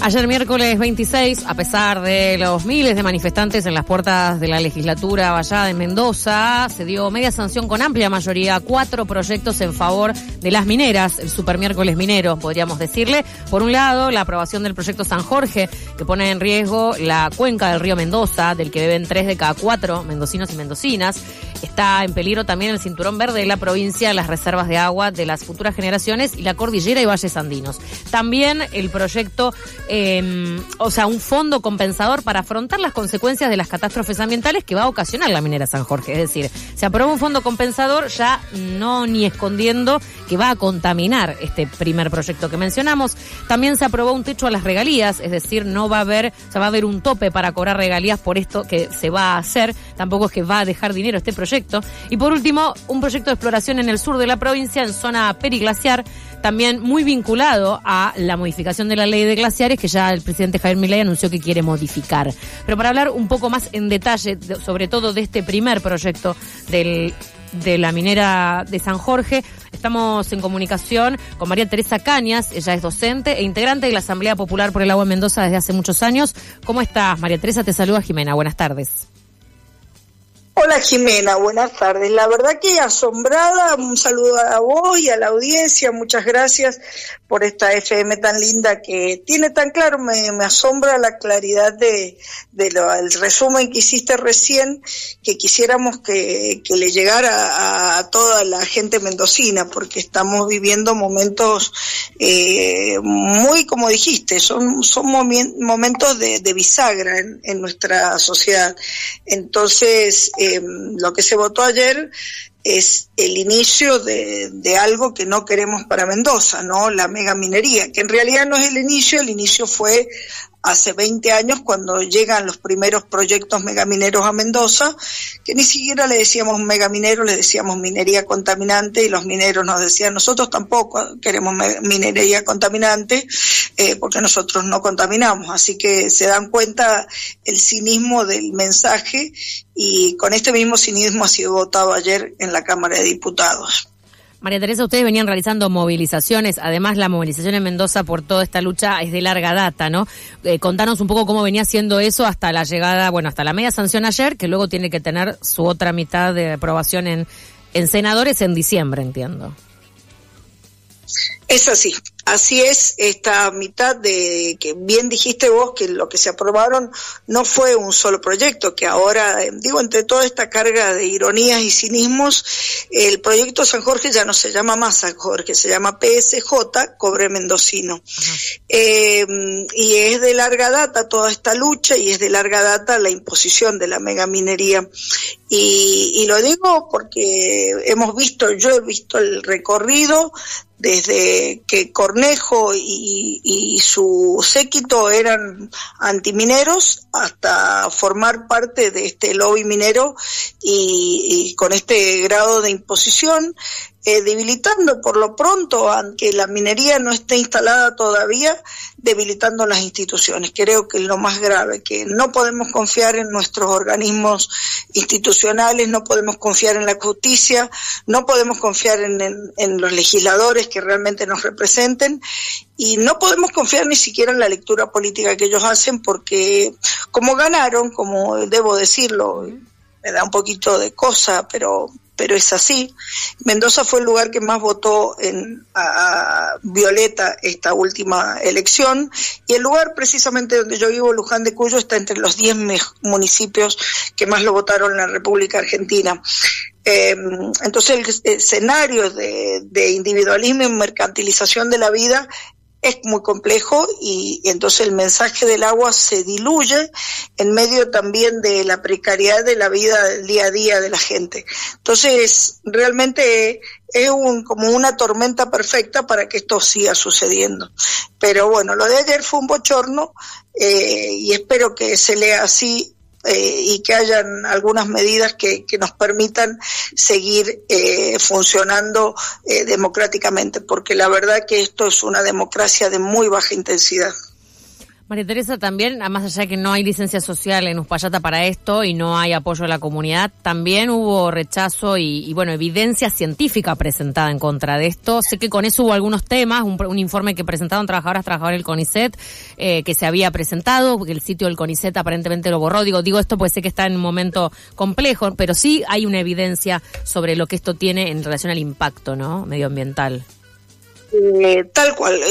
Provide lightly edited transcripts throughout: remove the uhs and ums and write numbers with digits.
Ayer miércoles 26, a pesar de los miles de manifestantes en las puertas de la legislatura vallada en Mendoza, se dio media sanción con amplia mayoría a 4 proyectos en favor de las mineras, el super miércoles minero, podríamos decirle. Por un lado, la aprobación del proyecto San Jorge, que pone en riesgo la cuenca del río Mendoza, del que beben 3 de cada 4 mendocinos y mendocinas. Está en peligro también el cinturón verde de la provincia, las reservas de agua de las futuras generaciones y la cordillera y valles andinos. También el proyecto, un fondo compensador para afrontar las consecuencias de las catástrofes ambientales que va a ocasionar la minera San Jorge. Es decir, se aprobó un fondo compensador ya no ni escondiendo que va a contaminar este primer proyecto que mencionamos. También se aprobó un techo a las regalías, es decir, va a haber un tope para cobrar regalías por esto que se va a hacer. Tampoco es que va a dejar dinero este proyecto. Y por último, un proyecto de exploración en el sur de la provincia, en zona periglaciar, también muy vinculado a la modificación de la ley de glaciares que ya el presidente Javier Milei anunció que quiere modificar. Pero para hablar un poco más en detalle, sobre todo de este primer proyecto de la minera de San Jorge, estamos en comunicación con María Teresa Cañas. Ella es docente e integrante de la Asamblea Popular por el Agua en Mendoza desde hace muchos años. ¿Cómo estás, María Teresa? Te saluda Jimena. Buenas tardes. Hola Jimena, buenas tardes. La verdad que asombrada, un saludo a vos y a la audiencia, muchas gracias por esta FM tan linda que tiene tan claro, me asombra la claridad el resumen que hiciste recién, que quisiéramos que le llegara a toda la gente mendocina, porque estamos viviendo momentos muy, como dijiste, son momentos de bisagra en nuestra sociedad. Entonces, lo que se votó ayer es el inicio de algo que no queremos para Mendoza, ¿no? La megaminería, que en realidad no es el inicio fue hace 20 años cuando llegan los primeros proyectos megamineros a Mendoza, que ni siquiera le decíamos megamineros, le decíamos minería contaminante, y los mineros nos decían, nosotros tampoco queremos minería contaminante, porque nosotros no contaminamos. Así que se dan cuenta el cinismo del mensaje, y con este mismo cinismo ha sido votado ayer en la Cámara de Diputados. María Teresa, ustedes venían realizando movilizaciones, además la movilización en Mendoza por toda esta lucha es de larga data, ¿no? Contanos un poco cómo venía siendo eso hasta la llegada, hasta la media sanción ayer, que luego tiene que tener su otra mitad de aprobación en senadores en diciembre, entiendo. Es así es esta mitad de que bien dijiste vos que lo que se aprobaron no fue un solo proyecto, que ahora, entre toda esta carga de ironías y cinismos, el proyecto San Jorge ya no se llama más San Jorge, se llama PSJ, Cobre Mendocino. Y es de larga data toda esta lucha, y es de larga data la imposición de la megaminería. Y lo digo porque yo he visto el recorrido desde que Cornejo y su séquito eran antimineros hasta formar parte de este lobby minero, y con este grado de imposición, debilitando por lo pronto, aunque la minería no esté instalada todavía, debilitando las instituciones. Creo que es lo más grave, que no podemos confiar en nuestros organismos institucionales, no podemos confiar en la justicia, no podemos confiar en los legisladores que realmente nos representen, y no podemos confiar ni siquiera en la lectura política que ellos hacen, porque como ganaron, como debo decirlo, me da un poquito de cosa, pero es así. Mendoza fue el lugar que más votó a Violeta esta última elección, y el lugar precisamente donde yo vivo, Luján de Cuyo, está entre los 10 municipios que más lo votaron en la República Argentina. Entonces el escenario de individualismo y mercantilización de la vida es muy complejo, y entonces el mensaje del agua se diluye en medio también de la precariedad de la vida del día a día de la gente. Entonces realmente es como una tormenta perfecta para que esto siga sucediendo. Pero bueno, lo de ayer fue un bochorno, y espero que se lea así, y que hayan algunas medidas que nos permitan seguir funcionando democráticamente, porque la verdad que esto es una democracia de muy baja intensidad. María Teresa, también, más allá de que no hay licencia social en Uspallata para esto y no hay apoyo a la comunidad, también hubo rechazo y bueno, evidencia científica presentada en contra de esto. Sé que con eso hubo algunos temas, un informe que presentaron trabajadores del CONICET, que se había presentado, porque el sitio del CONICET aparentemente lo borró. Digo esto porque sé que está en un momento complejo, pero sí hay una evidencia sobre lo que esto tiene en relación al impacto, ¿no?, medioambiental. Tal cual,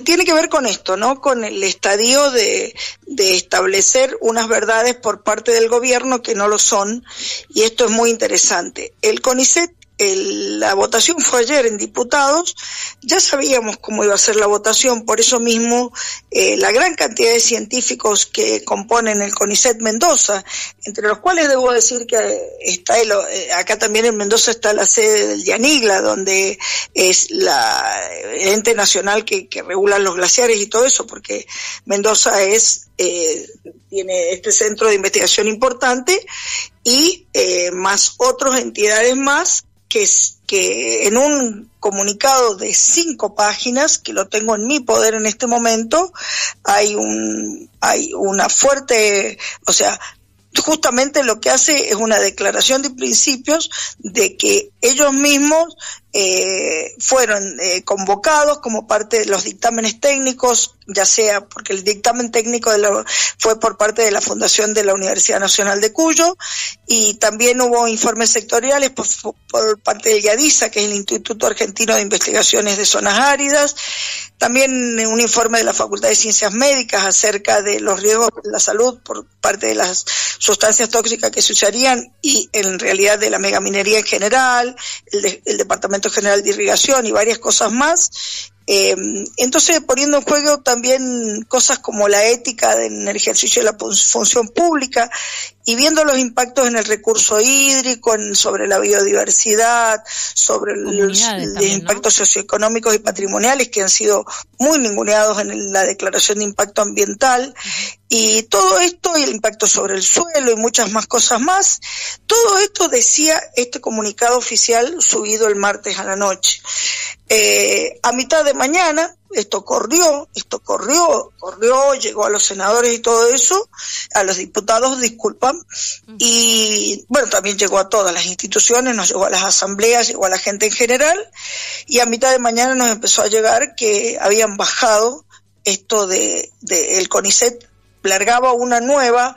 tiene que ver con esto, ¿no? Con el estadio de establecer unas verdades por parte del gobierno que no lo son, y esto es muy interesante. El CONICET, la votación fue ayer en diputados, ya sabíamos cómo iba a ser la votación, por eso mismo la gran cantidad de científicos que componen el CONICET Mendoza, entre los cuales debo decir que está acá también en Mendoza está la sede del Yanigla, donde es el ente nacional que regula los glaciares y todo eso, porque Mendoza tiene este centro de investigación importante y más otras entidades más que en un comunicado de 5 páginas, que lo tengo en mi poder en este momento, hay una fuerte, o sea, justamente lo que hace es una declaración de principios de que ellos mismos fueron convocados como parte de los dictámenes técnicos, ya sea porque el dictamen técnico fue por parte de la Fundación de la Universidad Nacional de Cuyo, y también hubo informes sectoriales por parte del IADISA, que es el Instituto Argentino de Investigaciones de Zonas Áridas, también un informe de la Facultad de Ciencias Médicas acerca de los riesgos de la salud por parte de las sustancias tóxicas que se usarían, y en realidad de la megaminería en general, el Departamento General de Irrigación y varias cosas más. Entonces, poniendo en juego también cosas como la ética en el ejercicio de la función pública, y viendo los impactos en el recurso hídrico, sobre la biodiversidad, sobre los impactos socioeconómicos y patrimoniales que han sido muy ninguneados en la declaración de impacto ambiental, y todo esto, y el impacto sobre el suelo y muchas más cosas más, todo esto decía este comunicado oficial subido el martes a la noche. A mitad de mañana, esto corrió, llegó a los senadores y todo eso, a los diputados, disculpan, y bueno, también llegó a todas las instituciones, nos llegó a las asambleas, llegó a la gente en general, y a mitad de mañana nos empezó a llegar que habían bajado esto el CONICET largaba una nueva,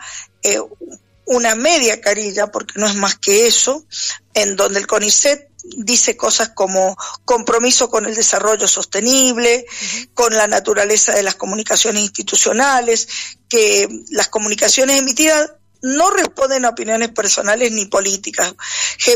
una media carilla, porque no es más que eso, en donde el CONICET dice cosas como compromiso con el desarrollo sostenible, con la naturaleza de las comunicaciones institucionales, que las comunicaciones emitidas no responden a opiniones personales ni políticas.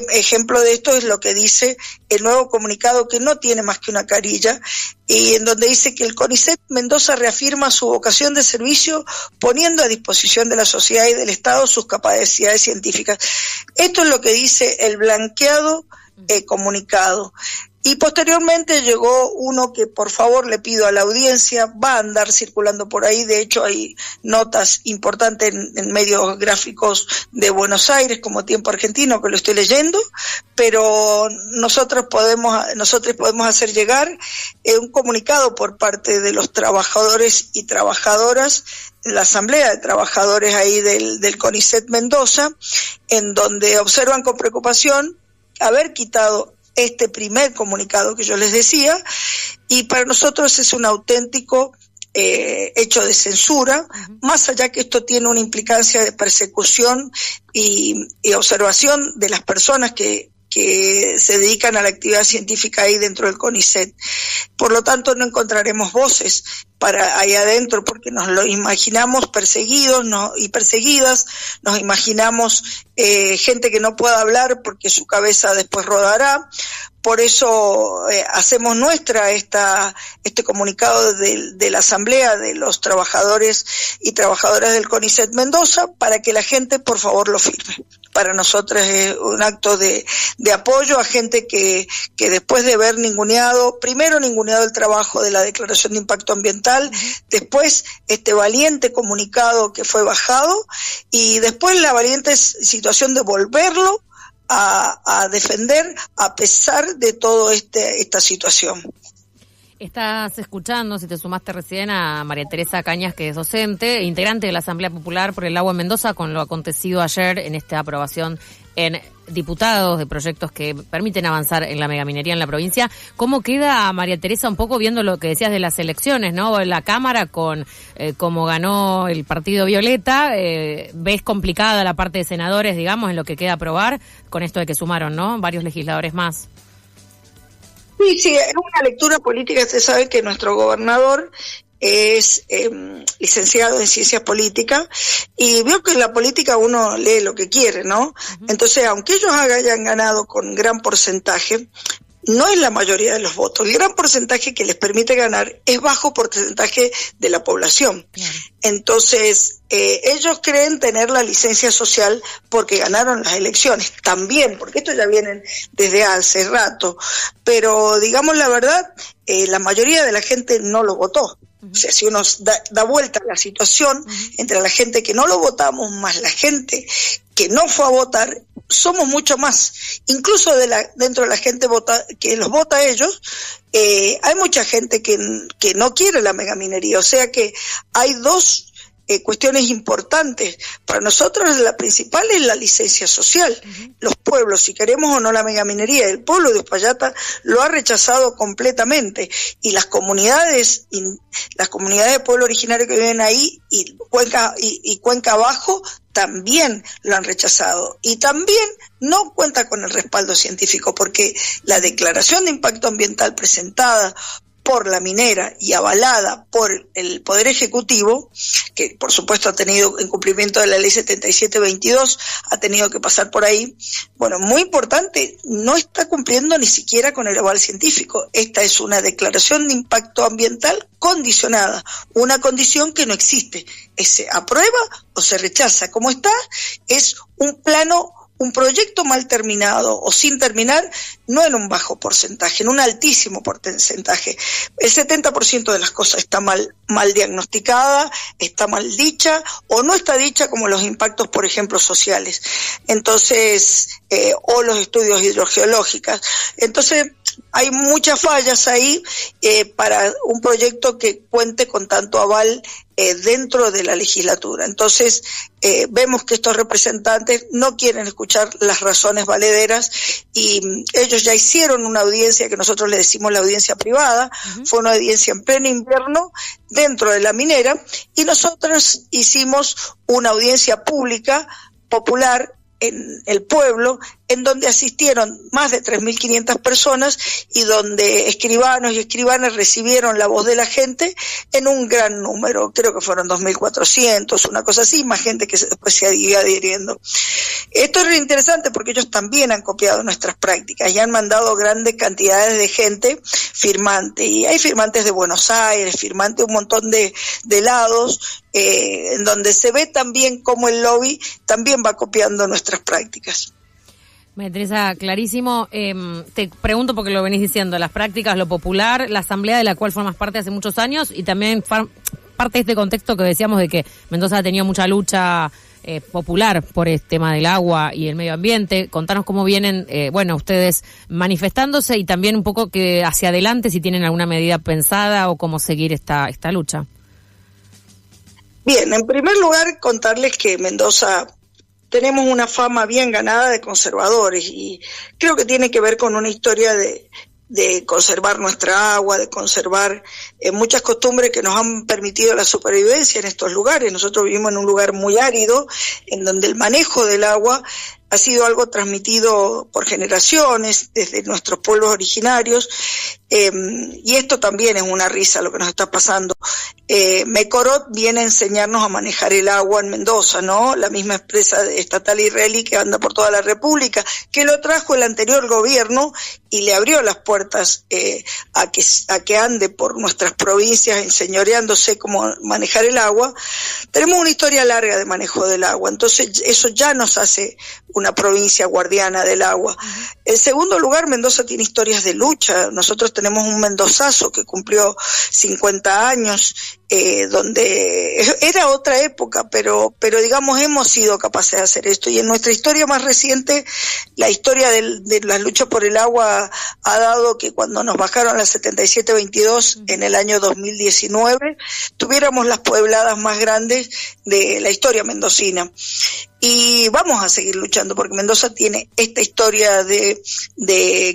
Ejemplo de esto es lo que dice el nuevo comunicado, que no tiene más que una carilla, y en donde dice que el CONICET Mendoza reafirma su vocación de servicio, poniendo a disposición de la sociedad y del Estado sus capacidades científicas. Esto es lo que dice el blanqueado comunicado. Y posteriormente llegó uno que, por favor, le pido a la audiencia, va a andar circulando por ahí, de hecho hay notas importantes en medios gráficos de Buenos Aires, como Tiempo Argentino, que lo estoy leyendo, pero nosotros podemos hacer llegar un comunicado por parte de los trabajadores y trabajadoras, la Asamblea de Trabajadores ahí del CONICET Mendoza, en donde observan con preocupación haber quitado este primer comunicado que yo les decía, y para nosotros es un auténtico hecho de censura, más allá que esto tiene una implicancia de persecución y observación de las personas que se dedican a la actividad científica ahí dentro del CONICET. Por lo tanto, no encontraremos voces para ahí adentro, porque nos lo imaginamos perseguidos y perseguidas, nos imaginamos gente que no pueda hablar porque su cabeza después rodará. Por eso hacemos nuestra este comunicado de la Asamblea de los Trabajadores y Trabajadoras del CONICET Mendoza, para que la gente por favor lo firme. Para nosotros es un acto de apoyo a gente que después de haber ninguneado el trabajo de la Declaración de Impacto Ambiental, después este valiente comunicado que fue bajado, y después la valiente situación de volverlo a defender a pesar de toda esta situación. Estás escuchando, si te sumaste recién, a María Teresa Cañas, que es docente, integrante de la Asamblea Popular por el Agua en Mendoza, con lo acontecido ayer en esta aprobación en diputados de proyectos que permiten avanzar en la megaminería en la provincia. ¿Cómo queda, María Teresa, un poco viendo lo que decías de las elecciones, ¿no? La Cámara, con cómo ganó el Partido Violeta, ves complicada la parte de senadores, digamos, en lo que queda aprobar, con esto de que sumaron, ¿no?, varios legisladores más. Sí, es una lectura política. Usted sabe que nuestro gobernador es licenciado en ciencias políticas y veo que en la política uno lee lo que quiere, ¿no? Uh-huh. Entonces, aunque ellos hayan ganado con gran porcentaje, no es la mayoría de los votos. El gran porcentaje que les permite ganar es bajo porcentaje de la población. Claro. Entonces, ellos creen tener la licencia social porque ganaron las elecciones. También, porque esto ya vienen desde hace rato. Pero, digamos la verdad, la mayoría de la gente no lo votó. O sea, si uno da vuelta a la situación entre la gente que no lo votamos más la gente que no fue a votar, somos mucho más. Incluso dentro de la gente que los vota a ellos, hay mucha gente que no quiere la megaminería. O sea que hay dos cuestiones importantes. Para nosotros la principal es la licencia social. Uh-huh. Los pueblos, si queremos o no la megaminería, el pueblo de Uspallata lo ha rechazado completamente, y las comunidades de pueblo originario que viven ahí y Cuenca Bajo también lo han rechazado, y también no cuenta con el respaldo científico, porque la declaración de impacto ambiental presentada por la minera y avalada por el Poder Ejecutivo, que por supuesto ha tenido en cumplimiento de la Ley 7722, ha tenido que pasar por ahí. Bueno, muy importante, no está cumpliendo ni siquiera con el aval científico. Esta es una declaración de impacto ambiental condicionada, una condición que no existe. Se aprueba o se rechaza. Como está, es un proyecto mal terminado o sin terminar, no en un bajo porcentaje, en un altísimo porcentaje. El 70% de las cosas está mal diagnosticada, está mal dicha o no está dicha, como los impactos, por ejemplo, sociales. Entonces, o los estudios hidrogeológicos. Entonces, hay muchas fallas ahí para un proyecto que cuente con tanto aval dentro de la legislatura. Entonces, vemos que estos representantes no quieren escuchar las razones valederas, y ellos ya hicieron una audiencia que nosotros le decimos la audiencia privada. Uh-huh. Fue una audiencia en pleno invierno dentro de la minera, y nosotros hicimos una audiencia pública, popular, en el pueblo, en donde asistieron más de 3.500 personas y donde escribanos y escribanas recibieron la voz de la gente en un gran número. Creo que fueron 2.400, una cosa así, más gente que después se iba adhiriendo. Esto es interesante porque ellos también han copiado nuestras prácticas y han mandado grandes cantidades de gente firmante, y hay firmantes de Buenos Aires, firmantes de un montón de lados, en donde se ve también cómo el lobby también va copiando nuestras prácticas. María Teresa, clarísimo. Te pregunto porque lo venís diciendo, las prácticas, lo popular, la asamblea de la cual formas parte hace muchos años, y también parte de este contexto que decíamos de que Mendoza ha tenido mucha lucha popular por el tema del agua y el medio ambiente. Contanos cómo vienen, ustedes manifestándose, y también un poco que hacia adelante, si tienen alguna medida pensada o cómo seguir esta lucha. Bien, en primer lugar, contarles que Mendoza tenemos una fama bien ganada de conservadores, y creo que tiene que ver con una historia de conservar nuestra agua, de conservar muchas costumbres que nos han permitido la supervivencia en estos lugares. Nosotros vivimos en un lugar muy árido, en donde el manejo del agua ha sido algo transmitido por generaciones desde nuestros pueblos originarios, y esto también es una risa lo que nos está pasando. Mecorot viene a enseñarnos a manejar el agua en Mendoza, ¿no? La misma empresa estatal israelí que anda por toda la República, que lo trajo el anterior gobierno y le abrió las puertas a que ande por nuestras provincias enseñoreándose cómo manejar el agua. Tenemos una historia larga de manejo del agua, entonces eso ya nos hace una provincia guardiana del agua. En segundo lugar, Mendoza tiene historias de lucha. Nosotros tenemos un mendozazo que cumplió 50 años donde era otra época, pero digamos hemos sido capaces de hacer esto. Y en nuestra historia más reciente, la historia de la lucha por el agua ha dado que cuando nos bajaron las 7722 en el año 2019, tuviéramos las puebladas más grandes de la historia mendocina. Y vamos a seguir luchando porque Mendoza tiene esta historia de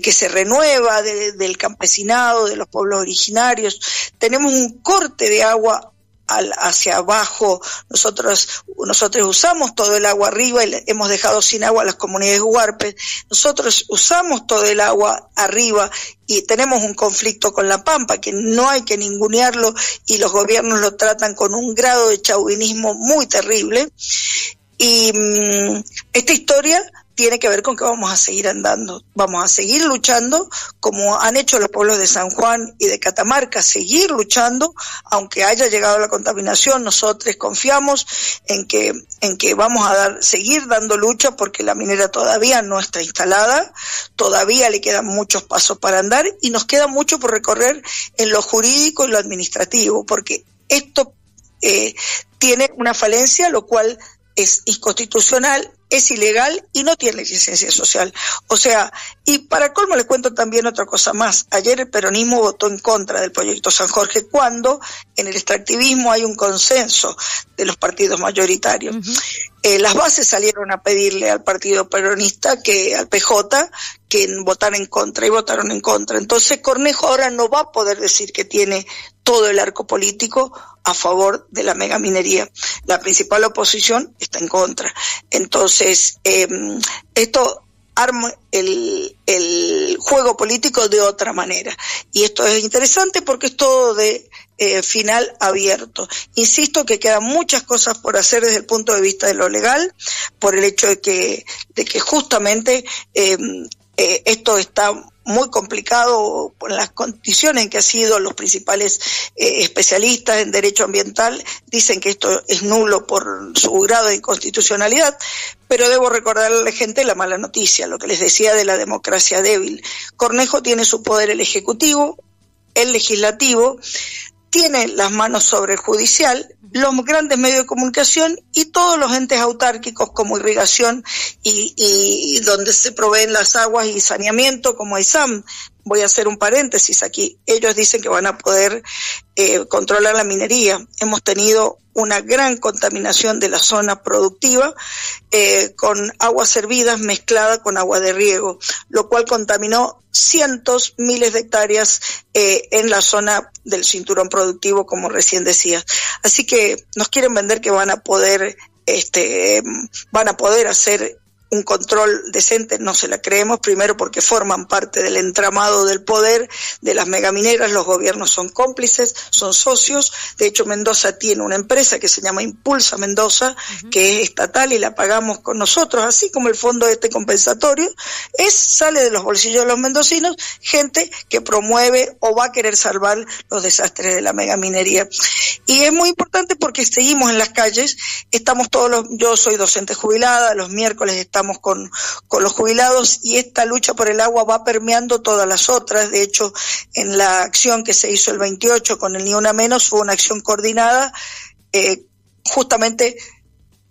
que se renueva, del campesinado, de los pueblos originarios. Tenemos un corte de agua hacia abajo. Nosotros usamos todo el agua arriba y hemos dejado sin agua a las comunidades huarpes. Nosotros usamos todo el agua arriba y tenemos un conflicto con la Pampa que no hay que ningunearlo y los gobiernos lo tratan con un grado de chauvinismo muy terrible. Y esta historia tiene que ver con que vamos a seguir andando, vamos a seguir luchando como han hecho los pueblos de San Juan y de Catamarca, seguir luchando, aunque haya llegado la contaminación, nosotros confiamos en que vamos a seguir dando lucha porque la minera todavía no está instalada, todavía le quedan muchos pasos para andar y nos queda mucho por recorrer en lo jurídico y lo administrativo, porque esto tiene una falencia, lo cual es inconstitucional, es ilegal y no tiene licencia social. O sea, y para colmo les cuento también otra cosa más. Ayer el peronismo votó en contra del proyecto San Jorge cuando en el extractivismo hay un consenso de los partidos mayoritarios. Las bases salieron a pedirle al partido peronista, al PJ, que votara en contra y votaron en contra. Entonces Cornejo ahora no va a poder decir que tiene todo el arco político a favor de la megaminería. La principal oposición está en contra. Entonces, esto arma el juego político de otra manera. Y esto es interesante porque es todo de final abierto. Insisto que quedan muchas cosas por hacer desde el punto de vista de lo legal, por el hecho de que justamente esto está muy complicado por las condiciones en que han sido los principales especialistas en derecho ambiental, dicen que esto es nulo por su grado de inconstitucionalidad, pero debo recordarle a la gente la mala noticia, lo que les decía de la democracia débil. Cornejo tiene su poder el ejecutivo, el legislativo, tiene las manos sobre el judicial, los grandes medios de comunicación y todos los entes autárquicos como irrigación y donde se proveen las aguas y saneamiento como AISAM. Voy a hacer un paréntesis aquí. Ellos dicen que van a poder controlar la minería. Hemos tenido una gran contaminación de la zona productiva con aguas servidas mezclada con agua de riego, lo cual contaminó cientos, miles de hectáreas en la zona del cinturón productivo, como recién decía. Así que nos quieren vender que van a poder hacer un control decente, no se la creemos, primero porque forman parte del entramado del poder de las megamineras, los gobiernos son cómplices, son socios. De hecho, Mendoza tiene una empresa que se llama Impulsa Mendoza, que es estatal y la pagamos con nosotros, así como el fondo compensatorio, sale de los bolsillos de los mendocinos, gente que promueve o va a querer salvar los desastres de la megaminería. Y es muy importante porque seguimos en las calles, yo soy docente jubilada, los miércoles estamos con los jubilados y esta lucha por el agua va permeando todas las otras. De hecho, en la acción que se hizo el 28 con el Ni Una Menos fue una acción coordinada justamente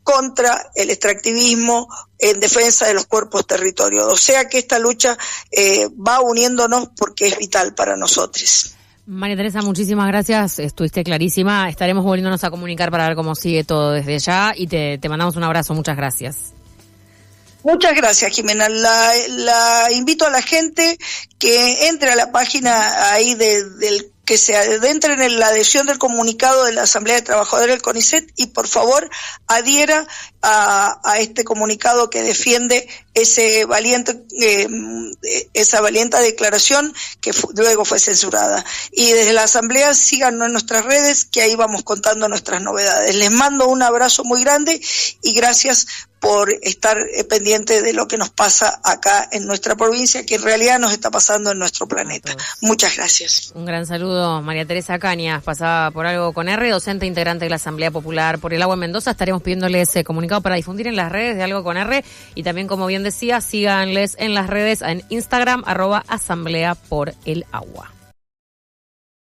contra el extractivismo en defensa de los cuerpos territorios. O sea que esta lucha va uniéndonos porque es vital para nosotros. María Teresa, muchísimas gracias, estuviste clarísima. Estaremos volviéndonos a comunicar para ver cómo sigue todo desde allá y te mandamos un abrazo, muchas gracias. Muchas gracias, Jimena. La invito a la gente que entre a la página ahí que se adentren en la adhesión del comunicado de la Asamblea de Trabajadores del CONICET y por favor adhiera a este comunicado que defiende esa valiente declaración que luego fue censurada. Y desde la Asamblea síganos en nuestras redes que ahí vamos contando nuestras novedades. Les mando un abrazo muy grande y gracias por estar pendiente de lo que nos pasa acá en nuestra provincia, que en realidad nos está pasando en nuestro planeta. Muchas gracias. Un gran saludo, María Teresa Cañas, pasada por Algo con R, docente integrante de la Asamblea Popular por el Agua en Mendoza. Estaremos pidiéndole ese comunicado para difundir en las redes de Algo con R y también, como bien decía, síganles en las redes en Instagram, @Asamblea por el Agua.